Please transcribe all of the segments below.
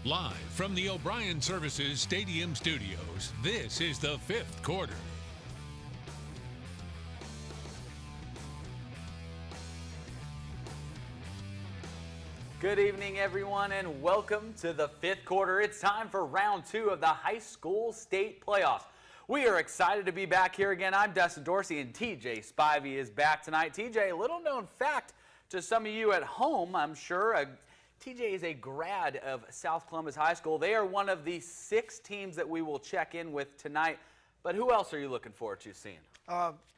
Live from the O'Brien Services Stadium Studios, this is the fifth quarter. Good evening, everyone, and welcome to the fifth quarter. It's time for round two of the high school state playoffs. We are excited to be back here again. I'm Dustin Dorsey, and TJ Spivey is back tonight. TJ, a little known fact to some of you at home, I'm sure. TJ is a grad of South Columbus High School. They are one of the 6 teams that we will check in with tonight. But who else are you looking forward to seeing?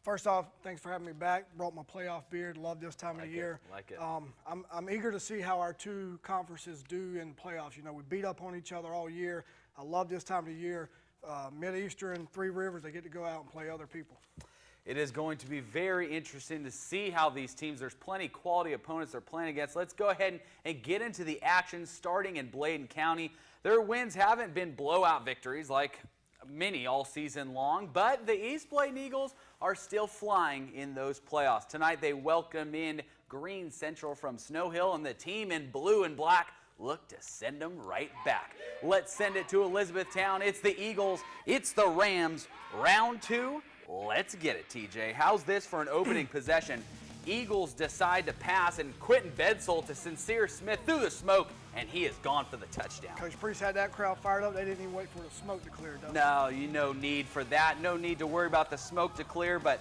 First off, thanks for having me back. Brought my playoff beard. Love this time of the year. Like it. I'm eager to see how our two conferences do in playoffs. You know, we beat up on each other all year. I love this time of the year. Mid-Eastern, Three Rivers, they get to go out and play other people. It is going to be very interesting to see how these teams, there's plenty quality opponents they're playing against. Let's go ahead and get into the action starting in Bladen County. Their wins haven't been blowout victories like many all season long, but the East Bladen Eagles are still flying in those playoffs. Tonight they welcome in Green Central from Snow Hill, and the team in blue and black look to send them right back. Let's send it to Elizabethtown. It's the Eagles, it's the Rams. Round two. Let's get it, TJ. How's this for an opening possession? Eagles decide to pass, and Quentin Bedsole to Sincere Smith through the smoke, and he is gone for the touchdown. Coach Priest had that crowd fired up. They didn't even wait for the smoke to clear. No, no need for that. No need to worry about the smoke to clear, but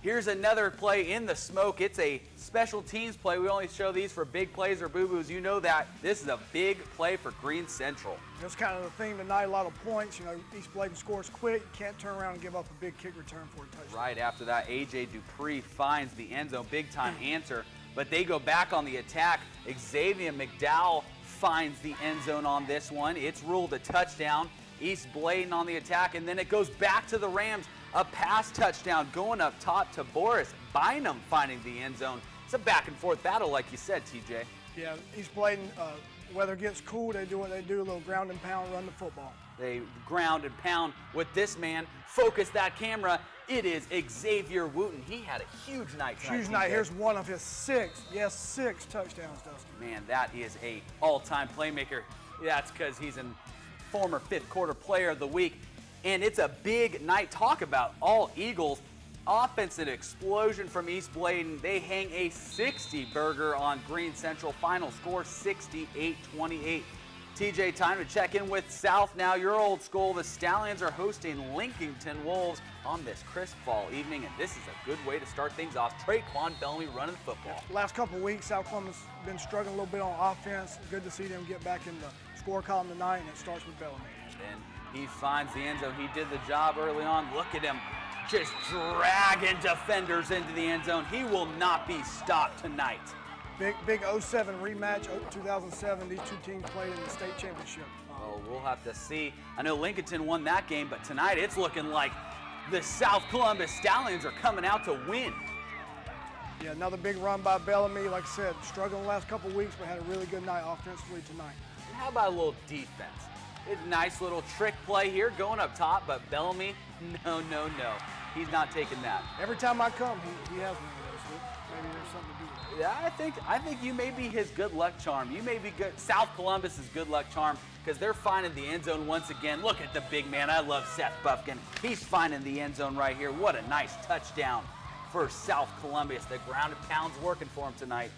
here's another play in the smoke. It's a special teams play. We only show these for big plays or boo-boos. You know that. This is a big play for Green Central. That's kind of the theme tonight, a lot of points. You know, East Bladen scores quick. You can't turn around and give up a big kick return for a touchdown. Right after that, A.J. Dupree finds the end zone. Big-time answer. But they go back on the attack. Xavier McDowell finds the end zone on this one. It's ruled a touchdown. East Bladen on the attack, and then it goes back to the Rams. A pass touchdown going up top to Boris Bynum finding the end zone. It's a back-and-forth battle, like you said, TJ. Yeah, East Bladen, weather gets cool, they do what they do, a little ground and pound, run the football. They ground and pound with this man. Focus that camera. It is Xavier Wooten. He had a huge night tonight. Huge night. Here's one of his 6 touchdowns, Dustin. Man, that is a all-time playmaker. That's because he's a former fifth quarter player of the week. And it's a big night. Talk about all Eagles. Offensive explosion from East Bladen. They hang a 60 burger on Green Central. Final score 68-28. TJ, time to check in with South now. Your old school. The Stallions are hosting Lincolnton Wolves on this crisp fall evening, and this is a good way to start things off. Traquan Bellamy running the football. Last couple of weeks, South Columbus has been struggling a little bit on offense. Good to see them get back in the score column tonight, and it starts with Bellamy. And he finds the end zone. He did the job early on. Look at him just dragging defenders into the end zone. He will not be stopped tonight. Big 07 rematch, 2007. These two teams played in the state championship. Oh, we'll have to see. I know Lincolnton won that game, but tonight it's looking like the South Columbus Stallions are coming out to win. Yeah, another big run by Bellamy. Like I said, struggling the last couple of weeks, but had a really good night offensively tonight. And how about a little defense? It's a nice little trick play here going up top, but Bellamy, no. He's not taking that. Every time I come, he has one of those. So maybe there's something to do with it. Yeah, I think you may be his good luck charm. You may be good. South Columbus's good luck charm, because they're finding the end zone once again. Look at the big man. I love Seth Buffkin. He's finding the end zone right here. What a nice touchdown for South Columbus. The ground and pound's working for him tonight.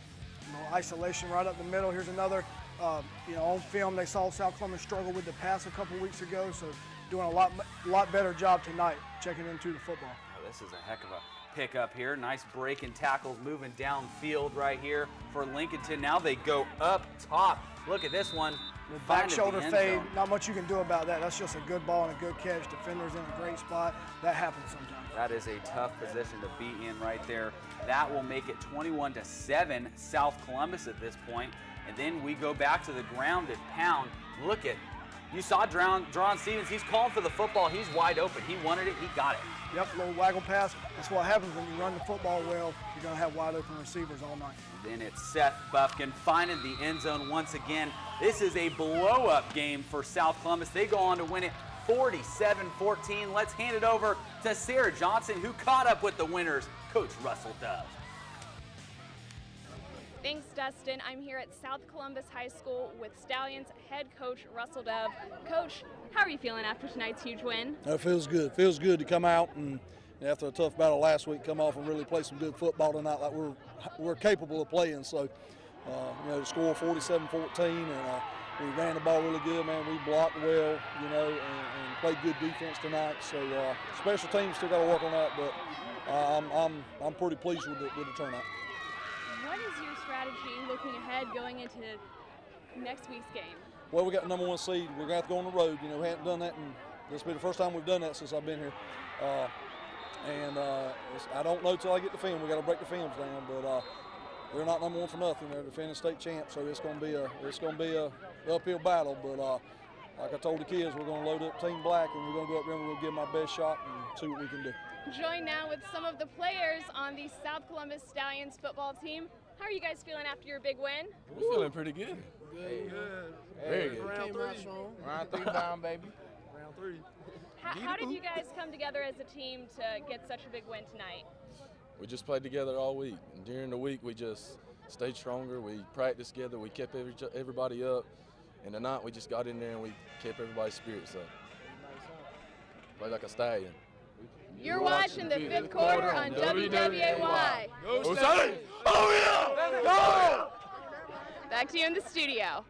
Isolation right up the middle. Here's another. On film, they saw South Columbus struggle with the pass a couple weeks ago, so doing a lot better job tonight checking into the football. Oh, this is a heck of a pickup here. Nice break and tackles moving downfield right here for Lincolnton. Now they go up top. Look at this one. The back shoulder fade, not much you can do about that. That's just a good ball and a good catch. Defender's in a great spot. That happens sometimes. That is a tough position to be in right there. That will make it 21-7 South Columbus at this point. And then we go back to the ground and pound. Look at, you saw Drawn Stevens. He's calling for the football. He's wide open. He wanted it. He got it. Yep, little waggle pass. That's what happens when you run the football well. You're going to have wide open receivers all night. Then it's Seth Buffkin finding the end zone once again. This is a blow-up game for South Columbus. They go on to win it 47-14. Let's hand it over to Sarah Johnson, who caught up with the winners, Coach Russell Dove. Thanks, Dustin. I'm here at South Columbus High School with Stallions head coach Russell Dove. Coach, how are you feeling after tonight's huge win? It feels good. It feels good to come out and after a tough battle last week, come off and really play some good football tonight like we're capable of playing. So, the score 47-14, and we ran the ball really good, man. We blocked well, and played good defense tonight. So, special teams still got to work on that, but I'm pretty pleased with the turnout. What is your strategy looking ahead going into next week's game? Well, we got the #1 seed. We're going to have to go on the road. We haven't done that, and this will be the first time we've done that since I've been here. I don't know till I get the film. We got to break the films down, but they're not #1 for nothing. They're defending state champs, so it's going to be a uphill battle. But like I told the kids, we're going to load up Team Black, and we're going to go up there and we're going to give them our best shot and see what we can do. Join now with some of the players on the South Columbus Stallions football team. How are you guys feeling after your big win? We're feeling pretty good. Good. Very good. Round 3. Round 3 down, baby. Round 3. How did you guys come together as a team to get such a big win tonight? We just played together all week. And during the week, we just stayed stronger. We practiced together. We kept everybody up. And tonight, we just got in there and we kept everybody's spirits up. Played like a stallion. You're watching the 5th quarter on WWAY. Go Stallions! Oh, yeah! Go! Back to you in the studio.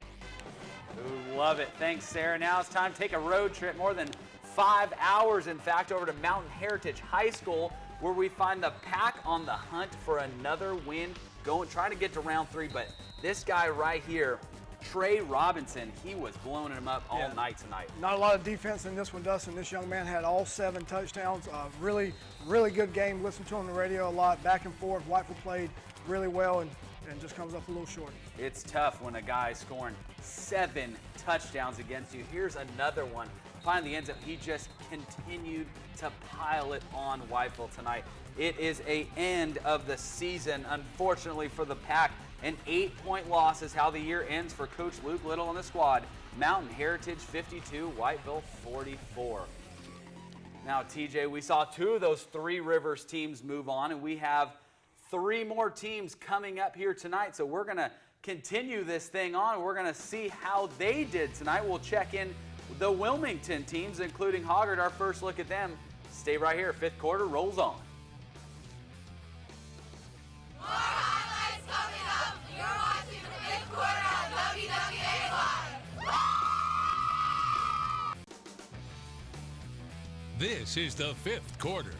Ooh, love it. Thanks, Sarah. Now it's time to take a road trip, more than 5 hours, in fact, over to Mountain Heritage High School, where we find the Pack on the hunt for another win, trying to get to round 3. But this guy right here, Trey Robinson, he was blowing him up all night tonight. Not a lot of defense in this one, Dustin. This young man had all 7 touchdowns. Really good game. Listened to him on the radio a lot, back and forth. Whiteful played really well and just comes up a little short. It's tough when a guy's scoring 7 touchdowns against you. Here's another one. Finally, the end zone. He just continued to pile it on Whiteville tonight. It is an end of the season, unfortunately, for the Pack. An 8-point loss is how the year ends for Coach Luke Little and the squad. Mountain Heritage 52, Whiteville 44. Now, TJ, we saw 2 of those Three Rivers teams move on, and we have 3 more teams coming up here tonight. So we're going to continue this thing on. We're going to see how they did tonight. We'll check in with the Wilmington teams, including Hoggard. Our first look at them. Stay right here. 5th quarter rolls on. More highlights coming up. You're watching the 5th quarter on WWAY. This is the 5th quarter.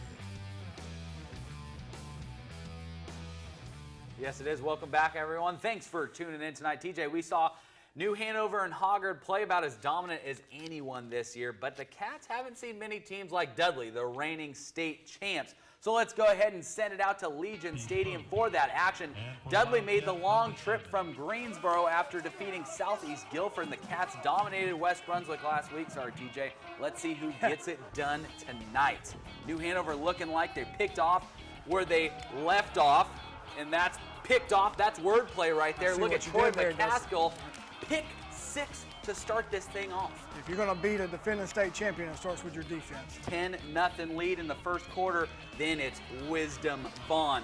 Yes, it is. Welcome back, everyone. Thanks for tuning in tonight. TJ, we saw New Hanover and Hoggard play about as dominant as anyone this year, but the Cats haven't seen many teams like Dudley, the reigning state champs. So let's go ahead and send it out to Legion Stadium for that action. Dudley made the long trip from Greensboro after defeating Southeast Guilford, and the Cats dominated West Brunswick last week. Sorry, TJ. Let's see who gets it done tonight. New Hanover looking like they picked off where they left off, and that's picked off. That's wordplay right there. Look at Troy McCaskill. Pick 6 to start this thing off. If you're going to beat a defending state champion, it starts with your defense. 10-0 lead in the first quarter. Then it's Wisdom Vaughn.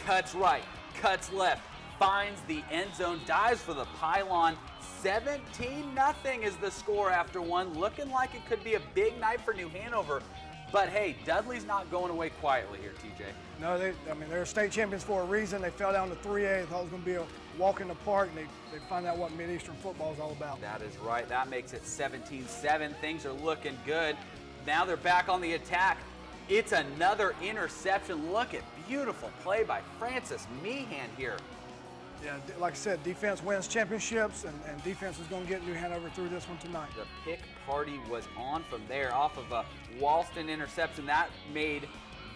Cuts right, cuts left, finds the end zone, dives for the pylon. 17-0 is the score after one. Looking like it could be a big night for New Hanover. But hey, Dudley's not going away quietly here, TJ. No, they're state champions for a reason. They fell down to 3A. They thought it was going to be a walk in the park, and they find out what Mid-Eastern football is all about. That is right. That makes it 17-7. Things are looking good. Now they're back on the attack. It's another interception. Look at beautiful play by Francis Meehan here. Yeah, like I said, defense wins championships, and defense is going to get New Hanover through this one tonight. The pick party was on from there off of a Walston interception. That made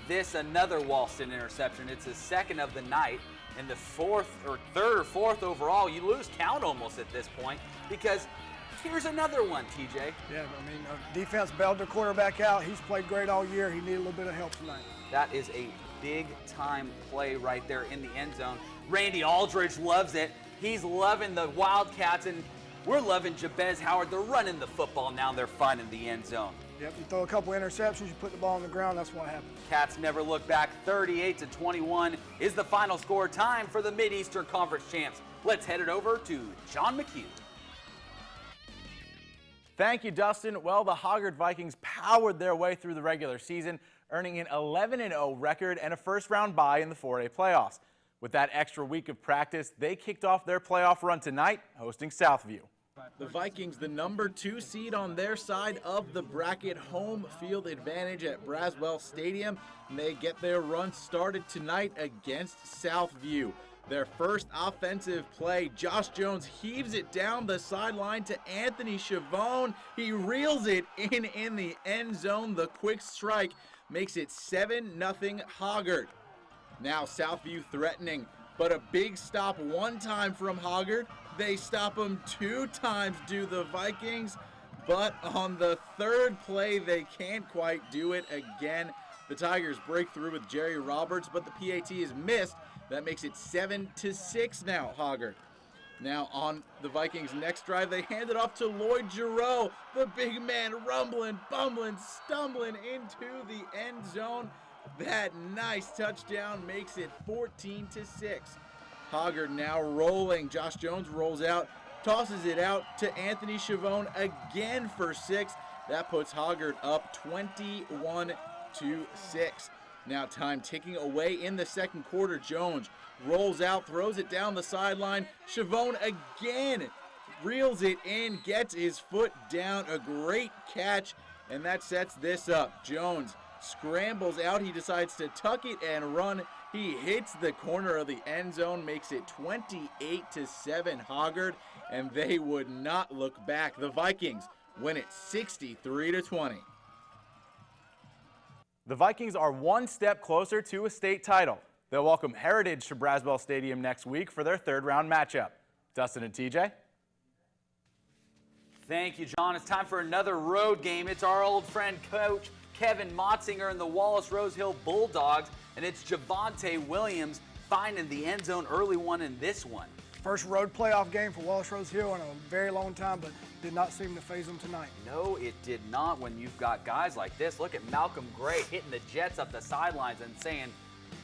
this another Walston interception. It's his second of the night, and the third or fourth overall. You lose count almost at this point because here's another one, TJ. Yeah, I mean, defense bailed their quarterback out. He's played great all year. He needed a little bit of help tonight. That is a big-time play right there in the end zone. Randy Aldridge loves it. He's loving the Wildcats, and we're loving Jabez Howard. They're running the football now. They're finding the end zone. Yep, you throw a couple interceptions, you put the ball on the ground, that's what happens. Cats never look back. 38-21 is the final score. Time for the Mid-Eastern Conference champs. Let's head it over to John McHugh. Thank you, Dustin. Well, the Hoggard Vikings powered their way through the regular season, earning an 11-0 record and a first-round bye in the 4A playoffs. With that extra week of practice, they kicked off their playoff run tonight, hosting Southview. The Vikings, the number 2 seed on their side of the bracket, home field advantage at Braswell Stadium, and they get their run started tonight against Southview. Their first offensive play, Josh Jones heaves it down the sideline to Anthony Chavone. He reels it in the end zone. The quick strike makes it 7-0 Hoggard. Now Southview threatening, but a big stop one time from Hoggard. They stop him 2 times, do the Vikings, but on the third play, they can't quite do it again. The Tigers break through with Jerry Roberts, but the PAT is missed. That makes it 7-6 now, Hoggard. Now on the Vikings' next drive, they hand it off to Lloyd Giroux. The big man rumbling, bumbling, stumbling into the end zone. That nice touchdown makes it 14-6. Hoggard now rolling. Josh Jones rolls out, tosses it out to Anthony Chavone again for 6. That puts Hoggard up 21-6. Now time ticking away in the second quarter. Jones rolls out, throws it down the sideline. Chavone again reels it in, gets his foot down. A great catch, and that sets this up. Jones scrambles out. He decides to tuck it and run. He hits the corner of the end zone, makes it 28-7 Hoggard, and they would not look back. The Vikings win it 63-20. The Vikings are one step closer to a state title. They'll welcome Heritage to Braswell Stadium next week for their third-round matchup. Dustin and TJ. Thank you, John. It's time for another road game. It's our old friend, Coach Kevin Motzinger and the Wallace Rose Hill Bulldogs, and it's Javonte Williams finding the end zone early one in this one. First road playoff game for Wallace Rose Hill in a very long time, but did not seem to phase them tonight. No, it did not when you've got guys like this. Look at Malcolm Gray hitting the Jets up the sidelines and saying,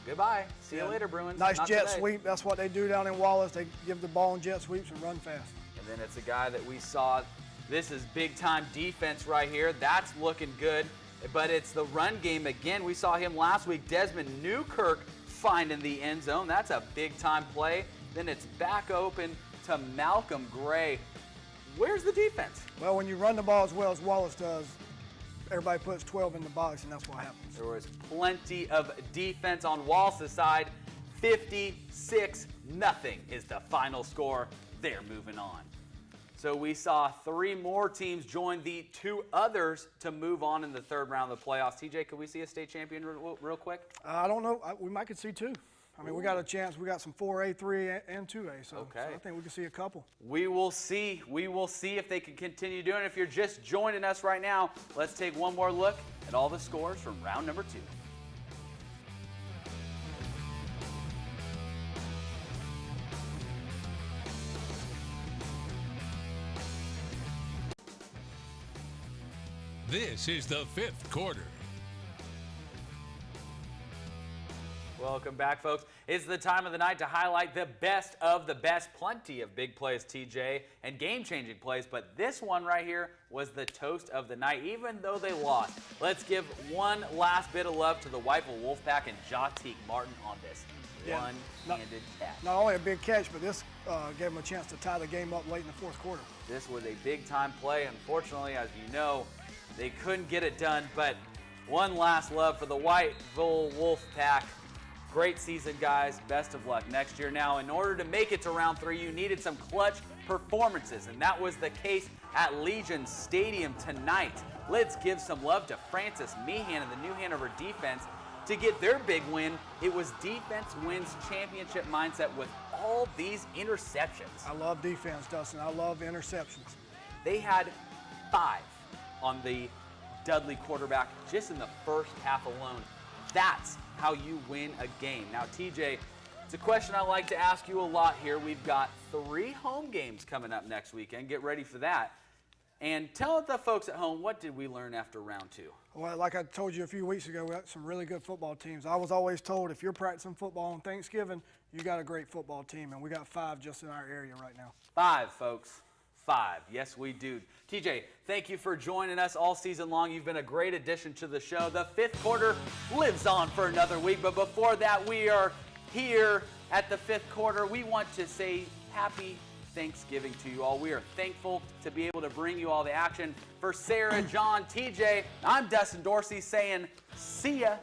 goodbye, see you later, Bruins. Nice Not jet today. sweep. That's what they do down in Wallace. They give the ball in jet sweeps and run fast. And then it's a guy that we saw. This is big-time defense right here. That's looking good. But it's the run game again. We saw him last week. Desmond Newkirk finding the end zone. That's a big-time play. Then it's back open to Malcolm Gray. Where's the defense? Well, when you run the ball as well as Wallace does, everybody puts 12 in the box, and that's what happens. There was plenty of defense on Wallace's side. 56-0 is the final score. They're moving on. So we saw 3 more teams join the 2 others to move on in the third round of the playoffs. TJ, could we see a state champion real quick? I don't know. We might could see 2. I mean, we got a chance. We got some 4A, 3A, and 2A. So I think we can see a couple. We will see. We will see if they can continue doing it. If you're just joining us right now, let's take one more look at all the scores from round number 2. This is the 5th quarter. Welcome back, folks. It's the time of the night to highlight the best of the best. Plenty of big plays, TJ, and game-changing plays, but this one right here was the toast of the night, even though they lost. Let's give one last bit of love to the Whiteville Wolfpack and Jatique Martin on this one-handed catch. Not only a big catch, but this gave them a chance to tie the game up late in the 4th quarter. This was a big-time play. Unfortunately, as you know, they couldn't get it done, but one last love for the Whiteville Wolfpack. Great season, guys. Best of luck next year. Now, in order to make it to round 3, you needed some clutch performances, and that was the case at Legion Stadium tonight. Let's give some love to Francis Meehan and the New Hanover defense to get their big win. It was defense wins championship mindset with all these interceptions. I love defense, Dustin. I love interceptions. They had 5 on the Dudley quarterback just in the first half alone. That's how you win a game. Now, TJ, it's a question I like to ask you a lot here. We've got 3 home games coming up next weekend. Get ready for that. And tell the folks at home, what did we learn after round 2? Well, like I told you a few weeks ago, we got some really good football teams. I was always told if you're practicing football on Thanksgiving, you got a great football team, and we got 5 just in our area right now. 5, folks. 5. Yes, we do. TJ, thank you for joining us all season long. You've been a great addition to the show. The 5th quarter lives on for another week, but before that, we are here at the 5th quarter. We want to say happy Thanksgiving to you all. We are thankful to be able to bring you all the action. For Sarah, John, TJ, I'm Dustin Dorsey saying see ya.